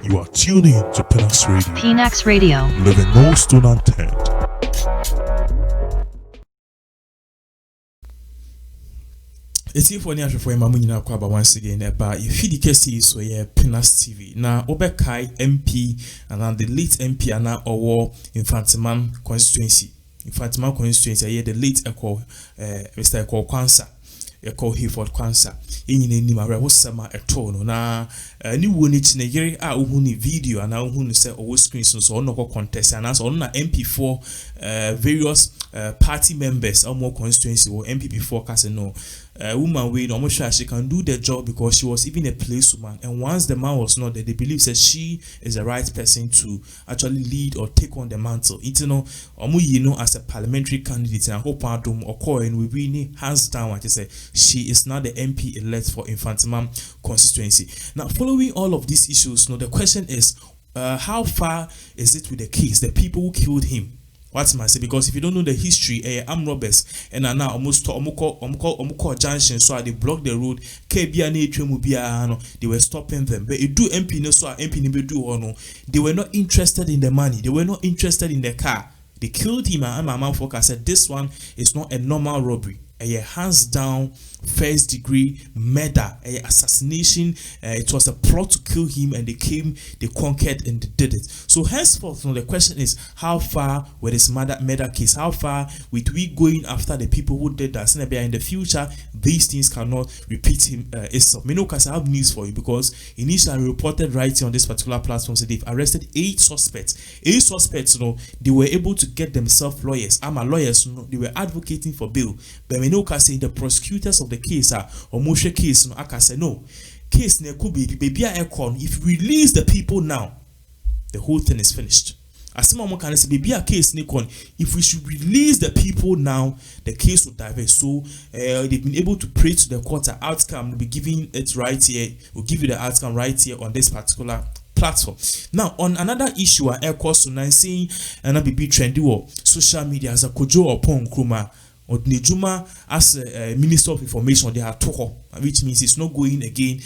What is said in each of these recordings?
You are tuning to Pinax Radio. Pinax Radio. Living no stone unturned. It's if only for my money now once again about if you can so yeah Pinax TV. Now Obekai MP and the late MP and now our Mfantseman constituency. Mfantseman constituency yeah the late echo Mr. Eko Kwansa. Eko Hayford Kwansa. Inyi ni mara wosama eto no na ni woni chine yere a ohuni video and ohuni say owo screen so ono ko contest and so na MP4 various party members or more constituency or MP4 case no woman we no sure she can do the job because she was even a policewoman, and once the man was not there, they believe that she is the right person to actually lead or take on the mantle. It's as a parliamentary candidate and hope Adum or and we really hands down what say she is not the MP elect for Mfantseman constituency. Now following all of these issues, the question is how far is it with the case, the people who killed him? What's my say? Because if you don't know the history, armed robbers and are now almost Omuko junction, so they blocked the road. They were stopping them. But it do MP no so MP do no. They were not interested in the money. They were not interested in the car. They killed him and my man folk said this one is not a normal robbery. A hands down first degree murder, a assassination. It was a plot to kill him, and they conquered and they did it. So henceforth, the question is how far with this murder case, how far with we going after the people who did that in the future these things cannot repeat itself. I have news for you because initially reported right here on this particular platform so they've arrested 8 suspects. 8 suspects, they were able to get themselves lawyers. Lawyers, they were advocating for bail. But say the prosecutors of the case or Moshe case no case ne could be baby if we release the people now, the whole thing is finished. As someone can say baby a case if we should release the people now, the case will diverge. So they've been able to pray to the court outcome will be giving it right here. We'll give you the outcome right here on this particular platform. Now on another issue air course so saying and be trendy or social media as a Kojo Oppong Nkrumah Nkrumah as a Minister of Information, they are Toho, which means it's not going again.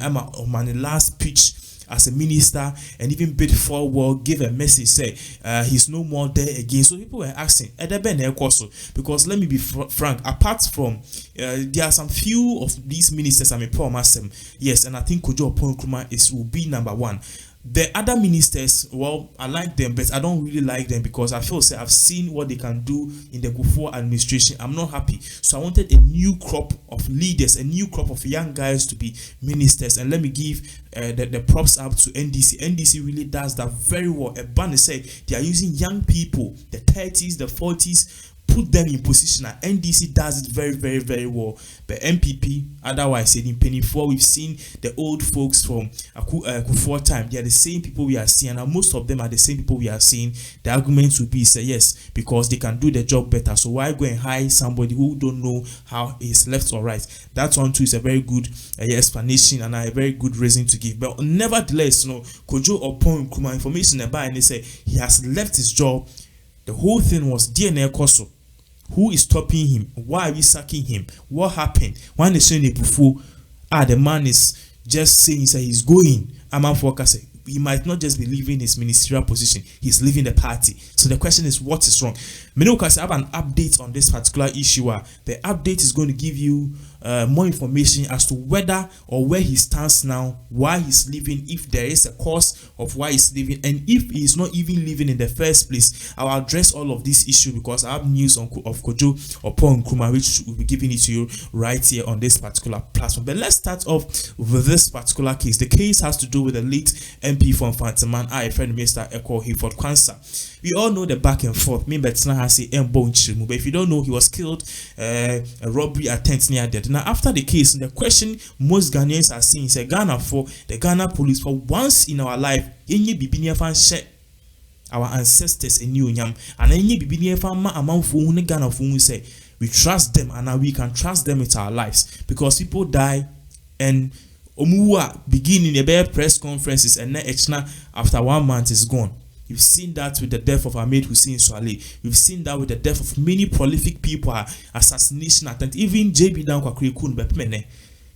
I'm on the last pitch as a minister, and even bid forward, give a message, say he's no more there again. So people were asking, because let me be frank, apart from there are some few of these ministers, yes, and I think Kojo Oppong Nkrumah will be number 1. The other ministers, well, I like them, but I don't really like them because I feel I've seen what they can do in the Gufo administration. I'm not happy. So I wanted a new crop of leaders, a new crop of young guys to be ministers. And let me give the props up to NDC. NDC really does that very well. A banner say they are using young people, the 30s, the 40s, put them in position, and NDC does it very, very, very well. But MPP, otherwise, in Penny 4, we've seen the old folks from Akufo time. They are the same people we are seeing, and most of them are the same people we are seeing. The arguments would be, say yes, because they can do the job better. So why go and hire somebody who don't know how is left or right? That one too is a very good explanation and a very good reason to give. But nevertheless, Kojo Oppong Nkrumah information about, and they say he has left his job. The whole thing was DNA Koso. Who is stopping him? Why are we sacking him? What happened? When they say before, the man is just saying he's going. He might not just be leaving his ministerial position, he's leaving the party. So the question is, what is wrong? I have an update on this particular issue. The update is going to give you more information as to whether or where he stands now, why he's leaving, if there is a cause of why he's leaving, and if he's not even leaving in the first place. I'll address all of these issues because I have news of Kojo Oppong Nkrumah, which will be giving it to you right here on this particular platform. But let's start off with this particular case. The case has to do with the late MP from Mfantseman, our friend Mr. Eko Hayford Kwansa. We all know the back and forth. But if you don't know, he was killed, a robbery attempt near death. Now, after the case, the question most Ghanaians are seeing is the Ghana police for once in our life, our ancestors in New Yam, and say we trust them and we can trust them with our lives because people die and beginning a press conferences and after 1 month is gone. We've seen that with the death of Ahmed Hussein Swale. We've seen that with the death of many prolific people, assassination attempt, even JB Dankwa Kurikun Bepmene.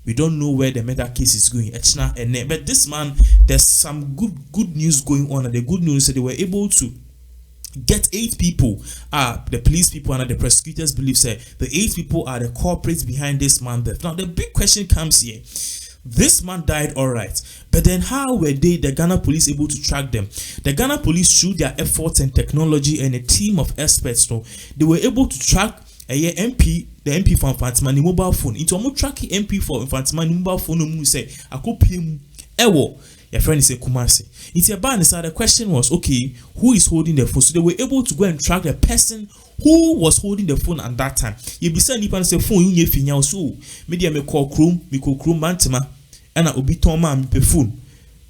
We don't know where the murder case is going. But this man, there's some good news going on, and the good news is that they were able to get 8 people. The police people and the prosecutors believe the 8 people are the culprits behind this man's death. Now the big question comes here. This man died all right, but then how were the Ghana police able to track them? The Ghana police, through their efforts and technology and a team of experts, they were able to track the MP for Mfantseman mobile phone. Into almost tracking MP for Mfantseman mobile phone. Say I could pay ewo. Your friend is a Kumasi. It's a ban. The question was, okay, who is holding the phone? So they were able to go and track the person who was holding the phone at that time. You be saying nipa say phone you finya so media me call Chrome Mfantseman and I obi ton man me phone.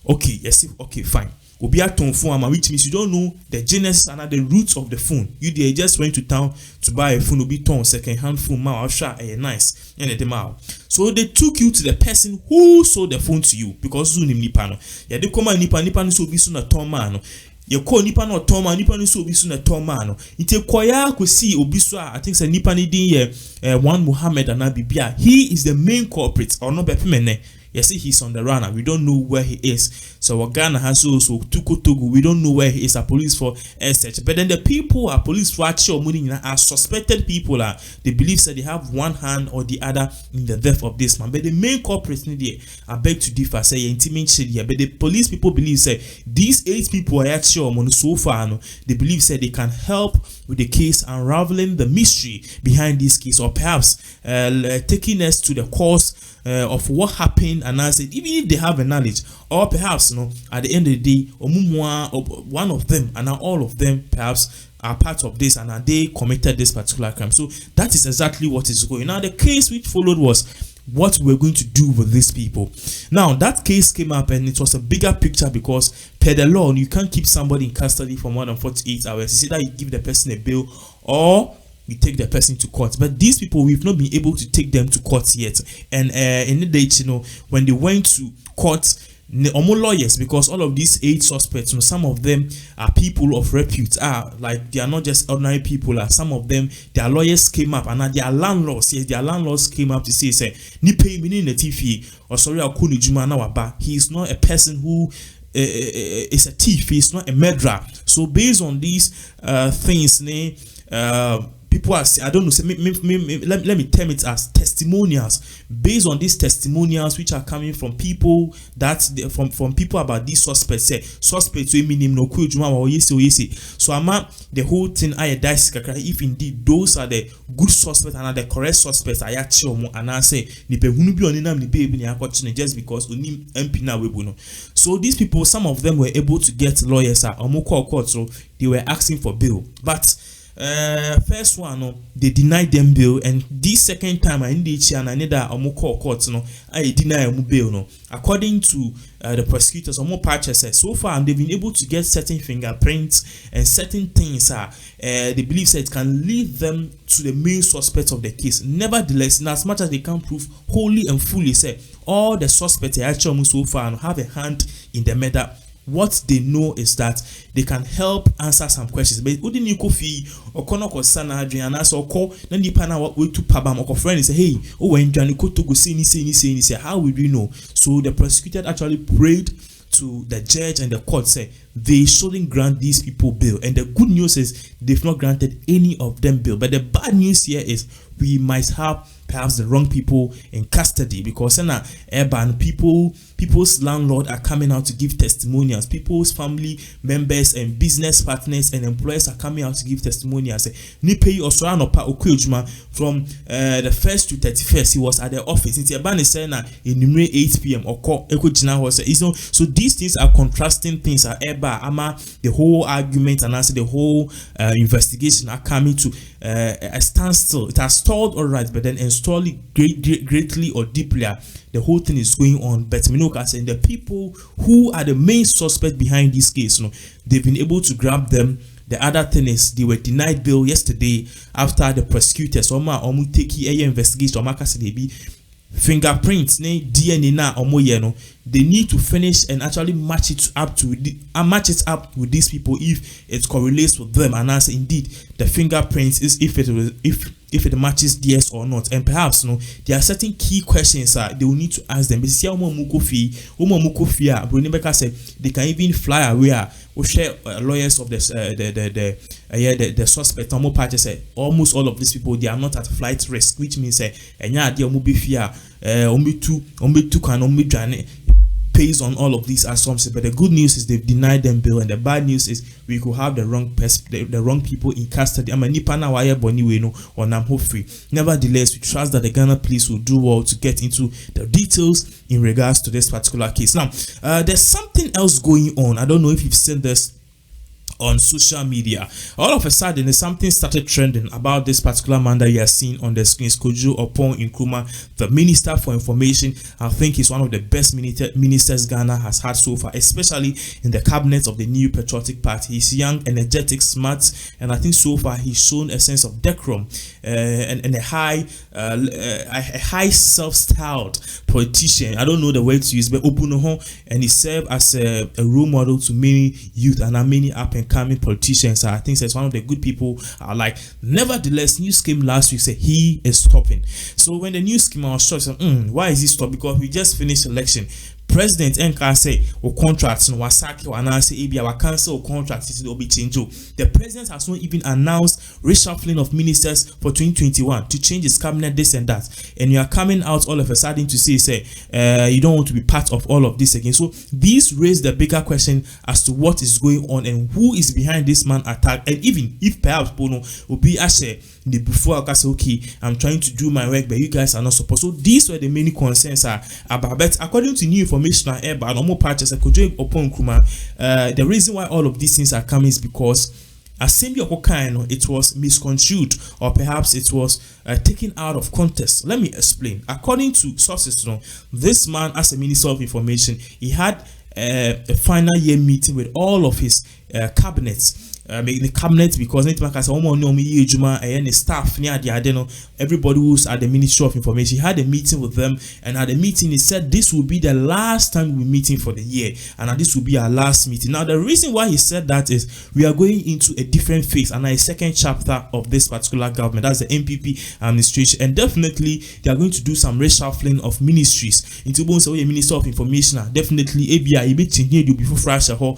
Okay, yes, okay, fine. Obi aton phone which means you don't know the genesis and the roots of the phone. You they just went to town to buy a phone, obi ton second hand phone, ma nice and the mouth. So they took you to the person who sold the phone to you because you nipa no. Yeah, they come nipa no so be so na ton man no. You call nipa no ton man, nipa no so be so na ton man no. Ite kwaya ko see obi so I think say nipa ni din one Muhammad and Abibia. He is the main culprit or no be pemene. You see, he's on the run and we don't know where he is. So Ghana has also Togo, we don't know where he is. A police for search. But then the people are police for actual money are suspected people. They believe that they have one hand or the other in the death of this man. But the main culprit in there, I beg to differ, say intimate here. But the police people believe say these 8 people are actual money so far. No, they believe say they can help with the case, unraveling the mystery behind this case, or perhaps taking us to the cause of what happened, and I said even if they have a knowledge, or perhaps at the end of the day, one of them and all of them perhaps are part of this and they committed this particular crime. So that is exactly what is going. Now the case which followed was what we're going to do with these people. Now that case came up and it was a bigger picture because per the law you can't keep somebody in custody for more than 48 hours. It's either you give the person a bail or we take the person to court. But these people, we've not been able to take them to court yet. And in the date, when they went to court, almost lawyers, because all of these 8 suspects, some of them are people of repute. Like they are not just ordinary people. Some of them, their lawyers came up and their landlords. Yes, their landlords came up to say, "Ni pay me in the TV or sorry, Akuni Juma na waba." He is not a person who is a thief. He is not a murderer. So based on these things, people are, I don't know, say, let me term it as testimonials. Based on these testimonials which are coming from people from people about these suspects, say suspects we mean no kujuma or yesi. So the whole thing I dice if indeed those are the good suspects and are the correct suspects, I actually and I say ni pe hunu bi onina ni baby ni akotine just because onim MP na webu no. So these people, some of them were able to get lawyers court, so they were asking for bail. But first one they denied them bail, and this second time I need and I need that court I deny bail according to the prosecutors or more patches. So far they've been able to get certain fingerprints and certain things they believe that it can lead them to the main suspects of the case. Nevertheless, in as much as they can't prove wholly and fully say all the suspects actually so far have a hand in the murder, what they know is that they can help answer some questions. But wouldn't you coffee or kono sana Adrian as or call then the panel what way to pabam or friend say, hey, when Johnny to go say, how would we know? So the prosecutor actually prayed to the judge and the court, say they shouldn't grant these people bail. And the good news is they've not granted any of them bail. But the bad news here is we might have perhaps the wrong people in custody, because people's landlord are coming out to give testimonials. People's family members and business partners and employers are coming out to give testimonials. Nipe Osranopa Okujuma from the 1st to 31st, he was at the office. In 8 p.m. or so these things are contrasting things. The whole argument and also the whole investigation are coming to a standstill. It has stalled all right, but then install it greatly or deeply. The whole thing is going on. But Minoka saying the people who are the main suspect behind this case, they've been able to grab them. The other thing is they were denied bail yesterday after the prosecutors take investigation fingerprints DNA na they need to finish and actually match it up with these people if it correlates with them, and as indeed the fingerprints is if if it matches theirs or not. And perhaps there are certain key questions they will need to ask them. But see how said they can even fly away. We share lawyers of the suspect. Almost all of these people, they are not at flight risk, which means pays on all of these assumptions. But the good news is they've denied them bail, and the bad news is we could have the wrong people in custody. Nevertheless, we trust that the Ghana police will do well to get into the details in regards to this particular case. Now, there's something else going on. I don't know if you've seen this on social media. All of a sudden, something started trending about this particular man that you are seeing on the screen. Kojo Oppong Nkrumah, the Minister for Information. I think he's one of the best ministers Ghana has had so far, especially in the cabinet of the New Patriotic Party. He's young, energetic, smart, and I think so far he's shown a sense of decorum and a high self-styled politician. I don't know the word to use, but Opunoho, and he served as a role model to many youth and many up and coming politicians. I think that's one of the good people. Nevertheless, news came last week say he is stopping. So when the news came, I was shocked. Why is he stopped? Because we just finished election. President Nka say contracts no wasaki wana say ebi our cancel contracts will be changed. The president has not even announced reshuffling of ministers for 2021 to change his cabinet, this and that, and you are coming out all of a sudden to say you don't want to be part of all of this again. So these raise the bigger question as to what is going on and who is behind this man attack, and even if perhaps Bono will be the before I say okay, I'm trying to do my work but you guys are not supposed. So these were the many concerns about. But according to new information about normal parties, Kojo Oppong Nkrumah, the reason why all of these things are coming is because it was misconstrued, or perhaps it was taken out of context. Let me explain. According to sources, this man, as a Minister of Information, he had a final year meeting with all of his cabinets. The cabinet, because staff everybody who's at the Ministry of Information, he had a meeting with them, and at the meeting he said this will be the last time we'll be meeting for the year, and this will be our last meeting. Now the reason why he said that is we are going into a different phase and a second chapter of this particular government. That's the MPP administration, and definitely they are going to do some reshuffling of ministries. Into bones away Minister of Information, definitely ABI before fresh and before.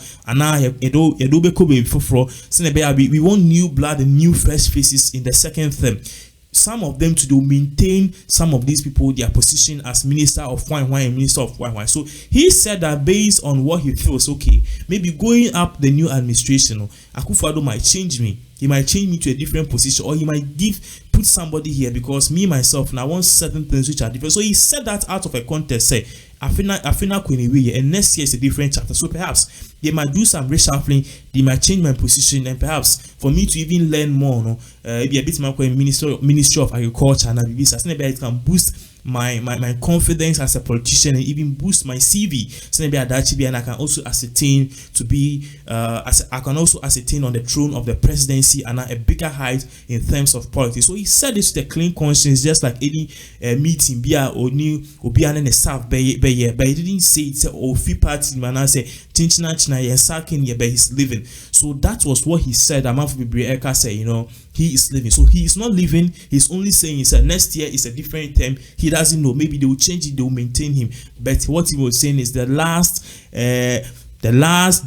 We want new blood and new fresh faces in the second term. Some of them to maintain some of these people their position as Minister of Wine and Minister of Wine. So he said that based on what he feels, okay, maybe going up the new administration, Akufo-Addo might change me. He might change me to a different position, or he might put somebody here because me myself now want certain things which are different. So he said that out of a context, say Afina Kweneweye, and next year is a different chapter. So perhaps they might do some reshuffling, they might change my position, and perhaps for me to even learn more, be a bit more Ministry of Agriculture and it can boost my confidence as a politician and even boost my CV. So maybe and I can also ascertain to be I can also ascertain on the throne of the presidency and a bigger height in terms of politics. So he said this with a clean conscience, just like any meeting or new or be an staff but he didn't say it's a free party man. I say he's living. So that was what he said. I'm say, he is living. So he is not living, he's only saying is that next year is a different term. He doesn't know, maybe they will change it, they will maintain him. But what he was saying is the last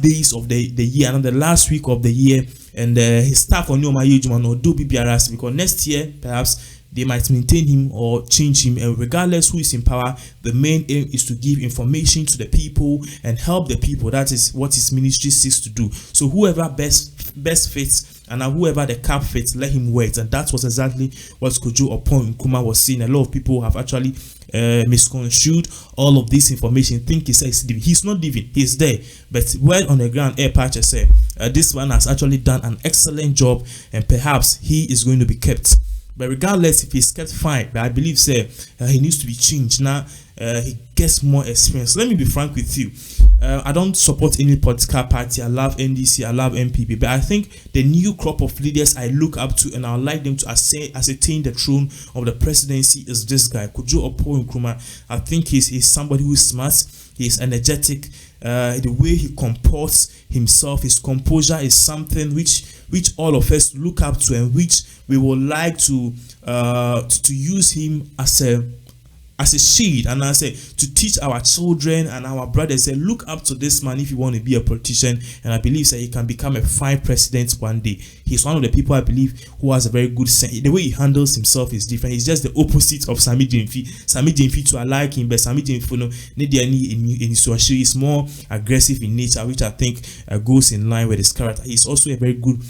days of the year and the last week of the year, and his staff on Yoma Yujuman or do BBRS, because next year perhaps they might maintain him or change him, and regardless who is in power, the main aim is to give information to the people and help the people. That is what his ministry seeks to do. So whoever best fits and whoever the cap fits, let him wait. And that was exactly what Kojo Oppong Nkrumah was saying. A lot of people have actually misconstrued all of this information, think he says he's not living, he's there. But word on the ground, Air Patcher said this one has actually done an excellent job, and perhaps he is going to be kept. But regardless if he's kept, fine. But I believe he needs to be changed. Now he gets more experience. Let me be frank with you. I don't support any political party. I love NDC, I love MPP. But I think the new crop of leaders I look up to and I would like them to ascertain the throne of the presidency is this guy, Kojo Oppong Nkrumah. I think he's somebody who is smart. He's energetic. The way he comports himself, his composure is something which all of us look up to, and which we would like to use him as a shield, and I say to teach our children and our brothers, say look up to this man if you want to be a politician. And I believe that he can become a fine president one day. He's one of the people I believe who has a very good sense. The way he handles himself is different. He's just the opposite of Sami Gyimfi. Sami Gyimfi, I like him, but Sami Gyimfi is more aggressive in nature, which I think goes in line with his character. He's also a very good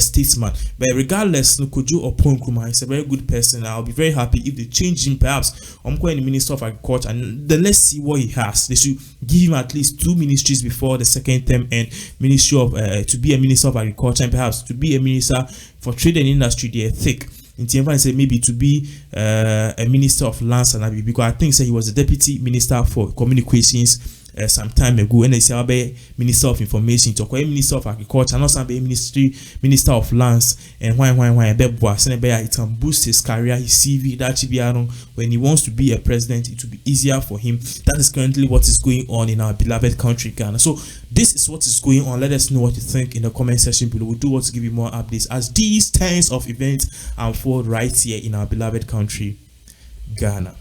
statesman. But regardless, Kojo Oppong Nkrumah is a very good person. I'll be very happy if they change him, perhaps the Minister of Agriculture, and then let's see what he has. They should give him at least 2 ministries before the second term, and ministry of to be a Minister of Agriculture, and perhaps to be a Minister for Trade and Industry. They're thick. In say maybe to be a Minister of Lands and Agriculture, because I think he was the Deputy Minister for Communications some time ago, and they say be Minister of Information, to Minister of Agriculture, and also be Minister of Lands, and why it can boost his career, his CV. That should be when he wants to be a president, it will be easier for him. That is currently what is going on in our beloved country, Ghana. So this is what is going on. Let us know what you think in the comment section below. We'll do what to give you more updates as these kinds of events unfold right here in our beloved country, Ghana.